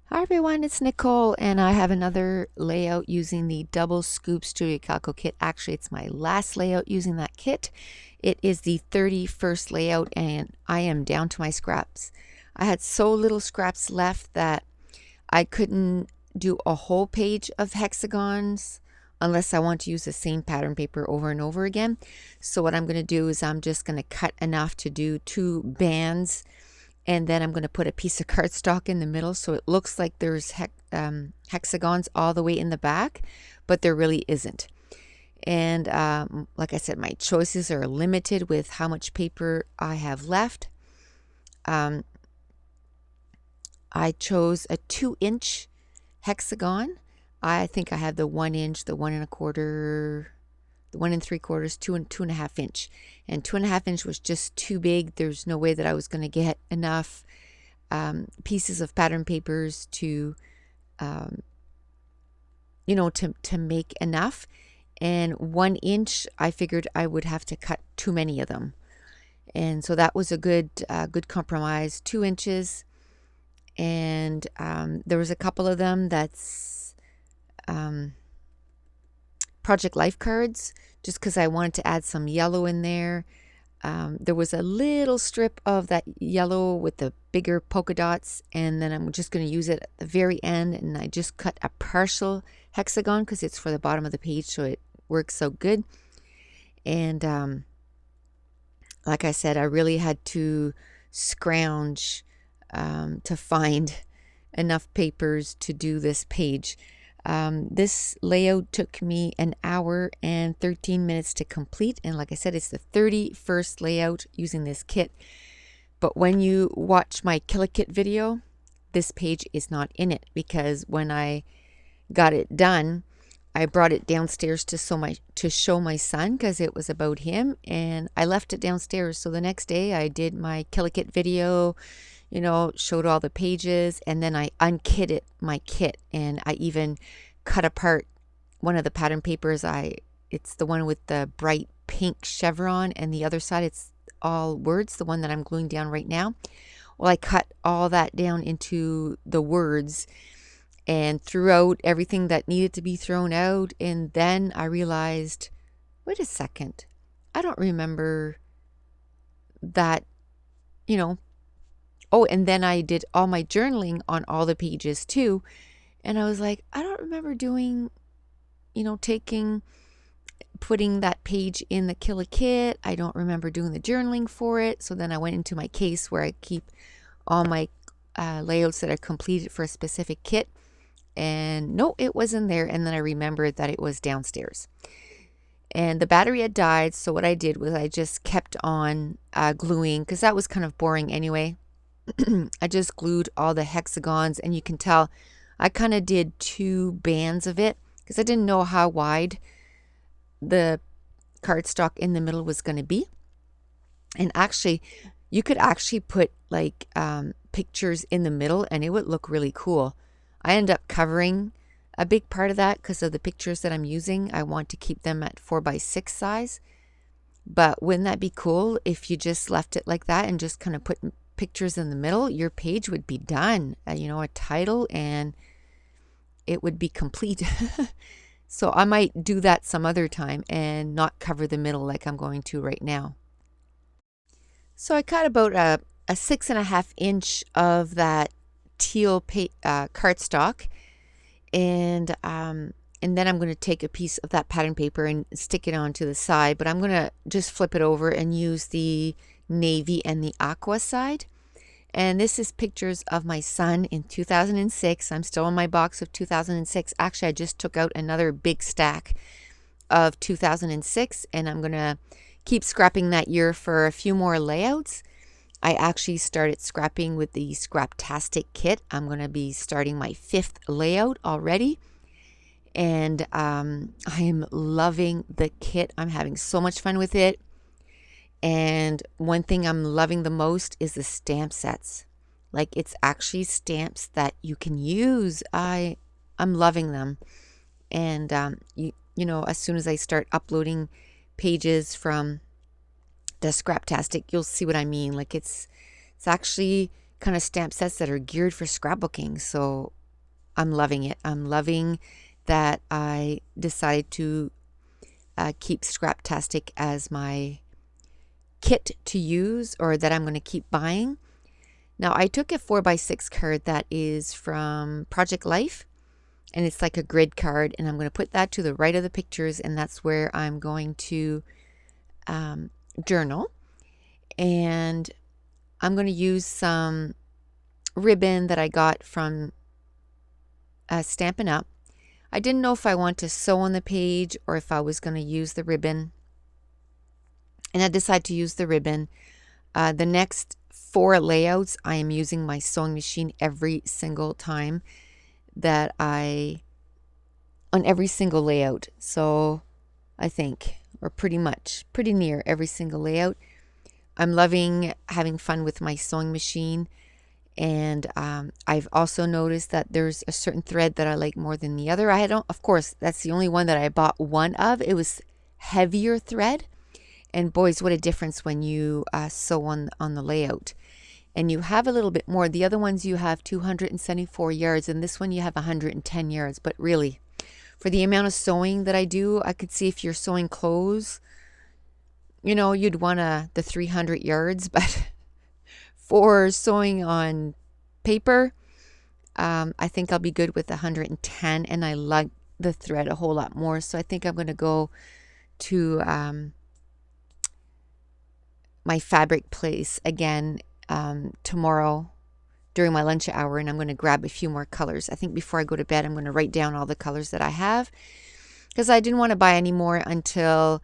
Hi everyone, it's Nicole and I have another layout using the Double Scoop Studio Calco kit. Actually, it's my last layout using that kit. It is the 31st layout and I am down to my scraps. I had so little scraps left that I couldn't do a whole page of hexagons unless I want to use the same pattern paper over and over again. So what I'm going to do is I'm just going to cut enough to do 2 bands, and then I'm going to put a piece of cardstock in the middle so it looks like there's hexagons all the way in the back, but there really isn't. And like I said, my choices are limited with how much paper I have left. I chose a 2-inch hexagon. I think I have the 1 inch, the 1 1/4, the 1 3/4, 2 and 2.5 inch, and 2.5 inch was just too big. There's no way that I was going to get enough pieces of pattern papers to, to make enough. And 1 inch, I figured I would have to cut too many of them, and so that was a good compromise. 2 inches, and there was a couple of them that's Project Life cards, just because I wanted to add some yellow in there. There was a little strip of that yellow with the bigger polka dots, and then I'm just going to use it at the very end, and I just cut a partial hexagon because it's for the bottom of the page, so it works so good. And like I said, I really had to scrounge to find enough papers to do this page. This layout took me 1 hour and 13 minutes to complete, and like I said, it's the 31st layout using this kit. But when you watch my Killer Kit video, this page is not in it, because when I got it done, I brought it downstairs to show my son, because it was about him, and I left it downstairs. So the next day I did my Killer Kit video, showed all the pages, and then I unkitted my kit, and I even cut apart one of the pattern papers. It's the one with the bright pink chevron, and the other side it's all words, the one that I'm gluing down right now. Well, I cut all that down into the words and threw out everything that needed to be thrown out, and then I realized, wait a second, I don't remember that, you know Oh, and then I did all my journaling on all the pages too. And I was like, I don't remember doing, putting that page in the Killer Kit. I don't remember doing the journaling for it. So then I went into my case where I keep all my layouts that are completed for a specific kit. And no, it wasn't there. And then I remembered that it was downstairs. And the battery had died. So what I did was I just kept on gluing, because that was kind of boring anyway. I just glued all the hexagons, and you can tell I kind of did 2 bands of it because I didn't know how wide the cardstock in the middle was going to be. And actually, you could actually put like pictures in the middle and it would look really cool. I end up covering a big part of that because of the pictures that I'm using. I want to keep them at 4x6 size. But wouldn't that be cool if you just left it like that and just kind of put pictures in the middle? Your page would be done, a title, and it would be complete. So I might do that some other time and not cover the middle like I'm going to right now. So I cut about a 6.5 inch of that teal cardstock, and then I'm going to take a piece of that pattern paper and stick it onto the side, but I'm going to just flip it over and use the navy and the aqua side. And this is pictures of my son in 2006. I'm still in my box of 2006. Actually, I just took out another big stack of 2006, and I'm going to keep scrapping that year for a few more layouts. I actually started scrapping with the Scraptastic kit. I'm going to be starting my 5th layout already. And I am loving the kit. I'm having so much fun with it. And one thing I'm loving the most is the stamp sets. Like, it's actually stamps that you can use. I'm loving them. And as soon as I start uploading pages from the Scraptastic, you'll see what I mean. Like, it's actually kind of stamp sets that are geared for scrapbooking. So I'm loving it. I'm loving that I decided to keep Scraptastic as my kit to use, or that I'm going to keep buying. Now I took a 4x6 card that is from Project Life, and it's like a grid card, and I'm going to put that to the right of the pictures, and that's where I'm going to journal. And I'm going to use some ribbon that I got from Stampin' Up. I didn't know if I want to sew on the page or if I was going to use the ribbon, and I decided to use the ribbon. The next 4 layouts, I am using my sewing machine every single time that on every single layout. So I think, or pretty near every single layout. I'm loving having fun with my sewing machine. And I've also noticed that there's a certain thread that I like more than the other. Of course, that's the only one that I bought one of. It was heavier thread. And boys, what a difference when you sew on the layout. And you have a little bit more. The other ones you have 274 yards, and this one you have 110 yards. But really, for the amount of sewing that I do, I could see if you're sewing clothes, you'd want the 300 yards. But for sewing on paper, I think I'll be good with 110, and I like the thread a whole lot more. So I think I'm going to go to my fabric place again tomorrow during my lunch hour, and I'm going to grab a few more colors. I think before I go to bed, I'm going to write down all the colors that I have, because I didn't want to buy any more until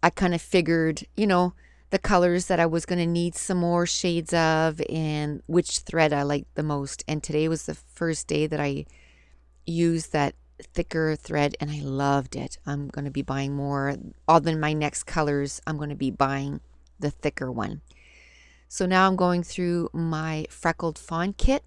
I kind of figured, the colors that I was going to need some more shades of and which thread I liked the most. And today was the first day that I used that thicker thread, and I loved it. I'm going to be buying more. All than my next colors, I'm going to be buying the thicker one. So now I'm going through my freckled fawn kit,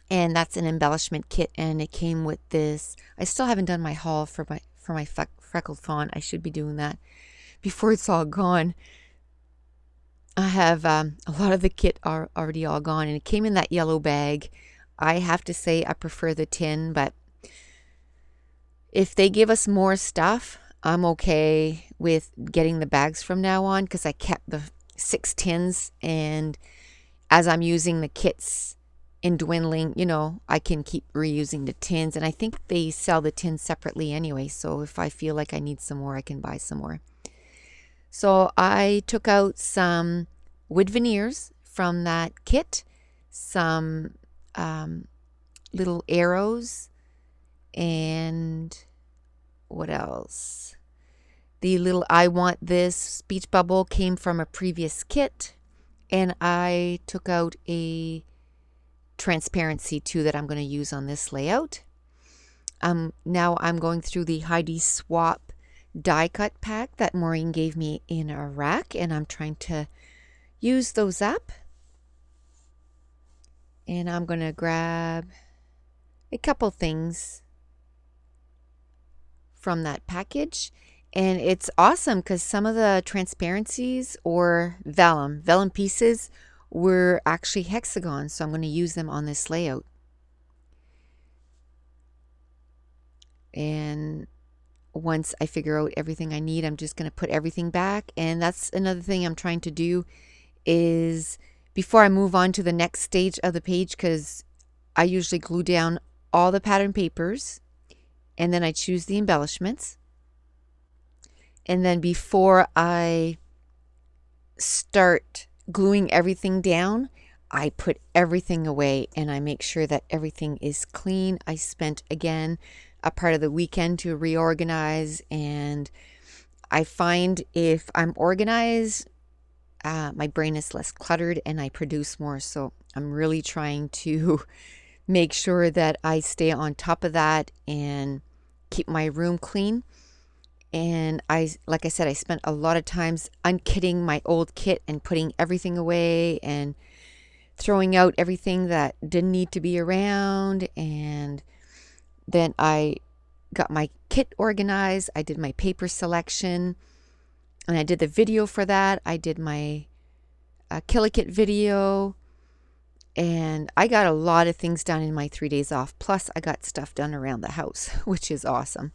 and that's an embellishment kit, and it came with this. I still haven't done my haul for my freckled fawn. I should be doing that before it's all gone. I have a lot of the kit are already all gone, and it came in that yellow bag. I have to say I prefer the tin, but if they give us more stuff, I'm okay with getting the bags from now on, because I kept the 6 tins, and as I'm using the kits in dwindling, I can keep reusing the tins, and I think they sell the tins separately anyway, so if I feel like I need some more, I can buy some more. So I took out some wood veneers from that kit, some little arrows, and what else? The little I want this speech bubble came from a previous kit, and I took out a transparency too that I'm going to use on this layout. Now I'm going through the Heidi Swap die cut pack that Maureen gave me in Iraq, and I'm trying to use those up. And I'm going to grab a couple things from that package. And it's awesome because some of the transparencies or vellum pieces were actually hexagons, so I'm going to use them on this layout. And once I figure out everything I need, I'm just going to put everything back. And that's another thing I'm trying to do, is before I move on to the next stage of the page, because I usually glue down all the pattern papers, and then I choose the embellishments. And then before I start gluing everything down, I put everything away and I make sure that everything is clean. I spent, again, a part of the weekend to reorganize, and I find if I'm organized, my brain is less cluttered and I produce more. So I'm really trying to make sure that I stay on top of that and keep my room clean. And like I said, I spent a lot of times unkitting my old kit and putting everything away and throwing out everything that didn't need to be around. And then I got my kit organized. I did my paper selection, and I did the video for that. I did my Kill-A-Kit video, And I got a lot of things done in my 3 days off. Plus, I got stuff done around the house, which is awesome.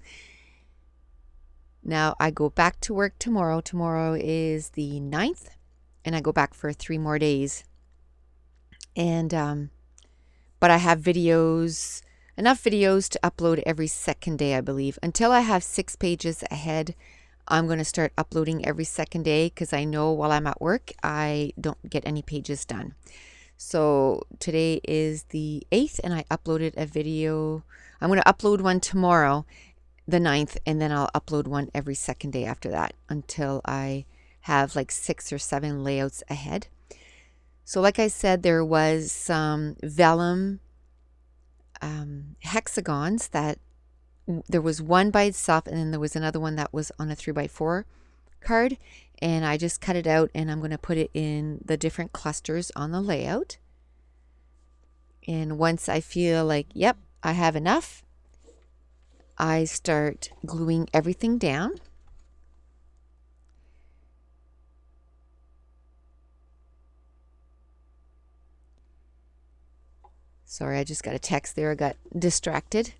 Now, I go back to work tomorrow. Tomorrow is the 9th, and I go back for 3 more days. And, but I have videos, enough videos to upload every second day, I believe. Until I have 6 pages ahead, I'm going to start uploading every second day because I know while I'm at work, I don't get any pages done. So today is the 8th, and I uploaded a video. I'm going to upload one tomorrow, the 9th, and then I'll upload one every second day after that until I have like 6 or 7 layouts ahead. So like I said, there was some vellum hexagons that there was one by itself, and then there was another one that was on a 3x4 card, and I just cut it out, and I'm going to put it in the different clusters on the layout. And once I feel like, yep, I have enough, I start gluing everything down. Sorry, I just got a text there. I got distracted.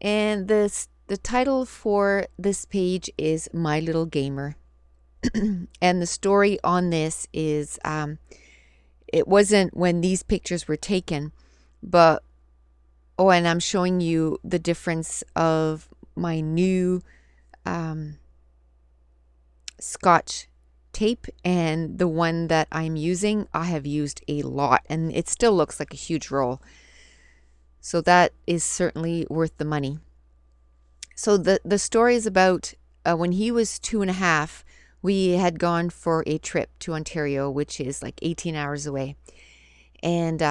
And the title for this page is My Little Gamer. And the story on this is it wasn't when these pictures were taken, but and I'm showing you the difference of my new Scotch tape and the one that I'm using. I have used a lot, and it still looks like a huge roll. So that is certainly worth the money. So the story is about when he was 2.5, we had gone for a trip to Ontario, which is like 18 hours away. And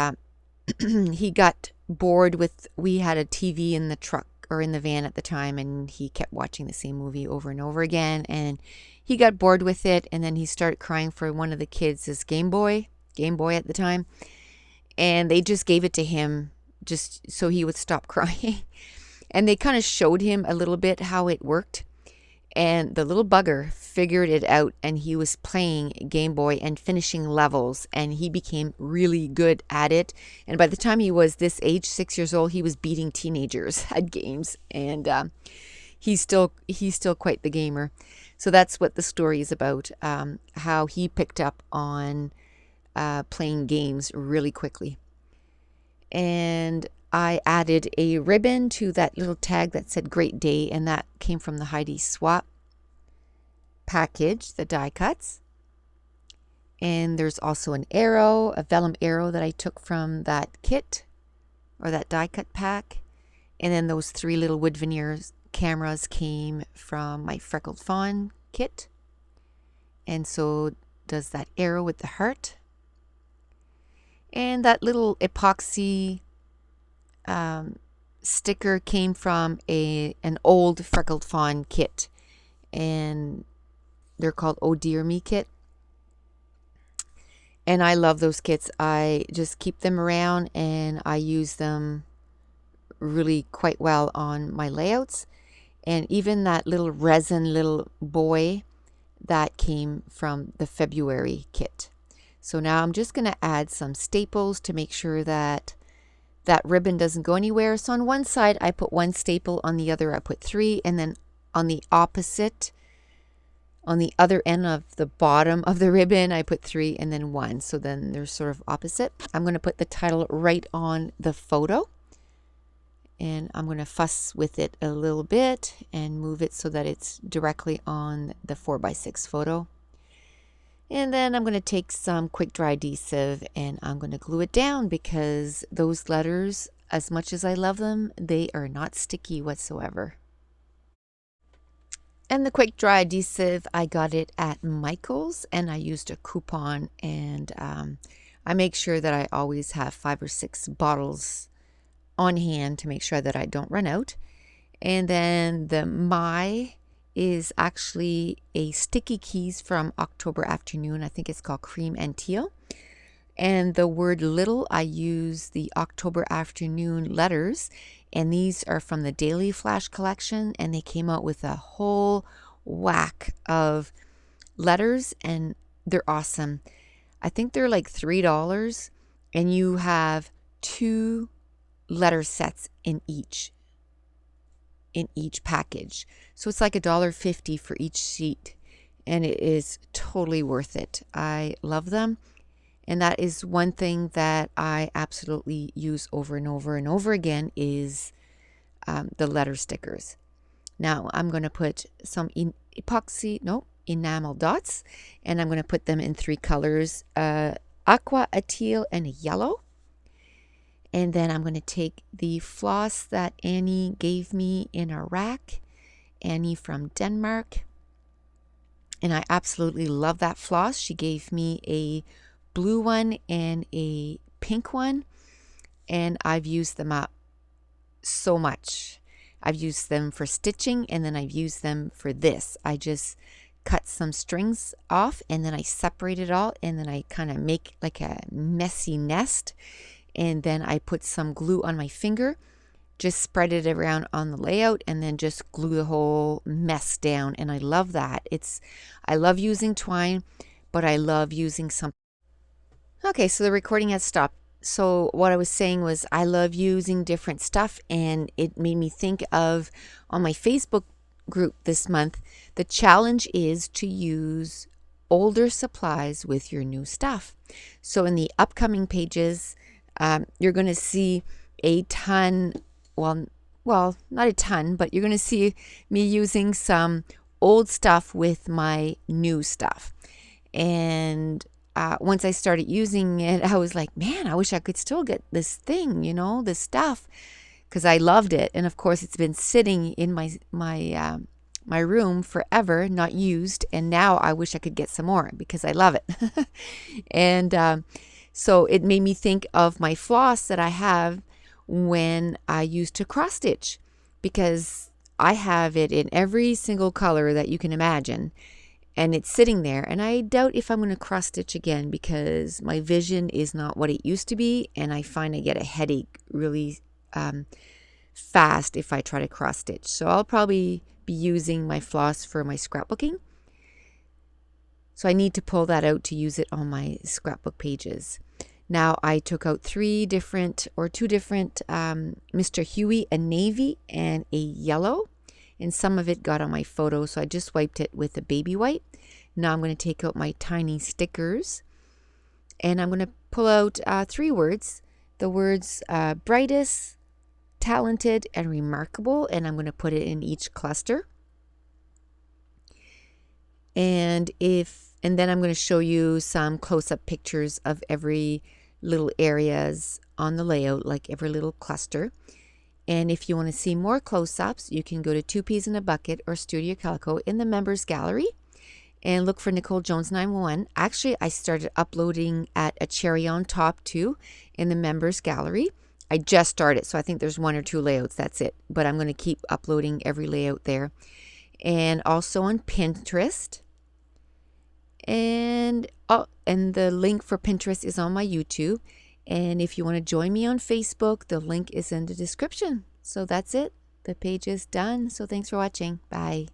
he got bored with, we had a TV in the truck or in the van at the time, and he kept watching the same movie over and over again. And he got bored with it, and then he started crying for one of the kids' Game Boy at the time. And they just gave it to him just so he would stop crying. And they kind of showed him a little bit how it worked. And the little bugger figured it out, and he was playing Game Boy and finishing levels, and he became really good at it. And by the time he was this age, 6 years old, he was beating teenagers at games, and he's still quite the gamer. So that's what the story is about, how he picked up on playing games really quickly. And I added a ribbon to that little tag that said Great Day, and that came from the Heidi Swap package, the die cuts. And there's also an arrow, a vellum arrow that I took from that kit or that die cut pack. And then those 3 little wood veneer cameras came from my Freckled Fawn kit. And so does that arrow with the heart. And that little epoxy sticker came from an old Freckled Fawn kit, and they're called Oh Dear Me kit. And I love those kits. I just keep them around, and I use them really quite well on my layouts. And even that little resin little boy, that came from the February kit. So now I'm just going to add some staples to make sure that that ribbon doesn't go anywhere. So on one side I put 1 staple, on the other I put 3, and then on the opposite, on the other end of the bottom of the ribbon, I put 3 and then 1. So then they're sort of opposite. I'm going to put the title right on the photo, and I'm going to fuss with it a little bit and move it so that it's directly on the 4x6 photo. And then I'm going to take some quick dry adhesive, and I'm going to glue it down, because those letters, as much as I love them, they are not sticky whatsoever. And the quick dry adhesive, I got it at Michael's, and I used a coupon, and I make sure that I always have 5 or 6 bottles on hand to make sure that I don't run out. And then the My is actually a sticky keys from October Afternoon. I think it's called Cream and Teal. And the word little, I use the October Afternoon letters, and these are from the Daily Flash collection, and they came out with a whole whack of letters, and they're awesome. I think they're like $3, and you have 2 letter sets in each package. So it's like $1.50 for each sheet, and it is totally worth it. I love them, and that is one thing that I absolutely use over and over and over again is the letter stickers. Now I'm going to put some enamel dots, and I'm going to put them in 3 colors, aqua, a teal, and a yellow. And then I'm going to take the floss that Annie gave me in a rack, Annie from Denmark. And I absolutely love that floss. She gave me a blue one and a pink one, and I've used them up so much. I've used them for stitching, and then I've used them for this. I just cut some strings off, and then I separate it all, and then I kind of make like a messy nest. And then I put some glue on my finger, just spread it around on the layout, and then just glue the whole mess down. And I love that. I love using twine, but I love using something. Okay, so the recording has stopped. So what I was saying was I love using different stuff, and it made me think of on my Facebook group this month, the challenge is to use older supplies with your new stuff. So in the upcoming pages, you're going to see a ton, well, not a ton, but you're going to see me using some old stuff with my new stuff. And once I started using it, I was like, man, I wish I could still get this thing, this stuff, because I loved it. And of course, it's been sitting in my room forever, not used. And now I wish I could get some more because I love it. And so it made me think of my floss that I have when I used to cross stitch, because I have it in every single color that you can imagine, and it's sitting there, and I doubt if I'm going to cross stitch again because my vision is not what it used to be, and I find I get a headache really fast if I try to cross stitch. So I'll probably be using my floss for my scrapbooking. So I need to pull that out to use it on my scrapbook pages. Now I took out 2 different Mr. Huey, a navy and a yellow, and some of it got on my photo, so I just wiped it with a baby wipe. Now I'm going to take out my tiny stickers, and I'm going to pull out 3 words. The words brightest, talented, and remarkable, and I'm going to put it in each cluster. And then I'm going to show you some close-up pictures of every little areas on the layout, like every little cluster. And if you want to see more close-ups, you can go to 2 Peas in a Bucket or Studio Calico in the members gallery and look for Nicole Jones 911. Actually, I started uploading at a cherry on top too in the members gallery. I just started, so I think there's 1 or 2 layouts. That's it. But I'm going to keep uploading every layout there. And also on Pinterest. And the link for Pinterest is on my YouTube. And if you want to join me on Facebook, the link is in the description. So that's it. The page is done. So thanks for watching. Bye.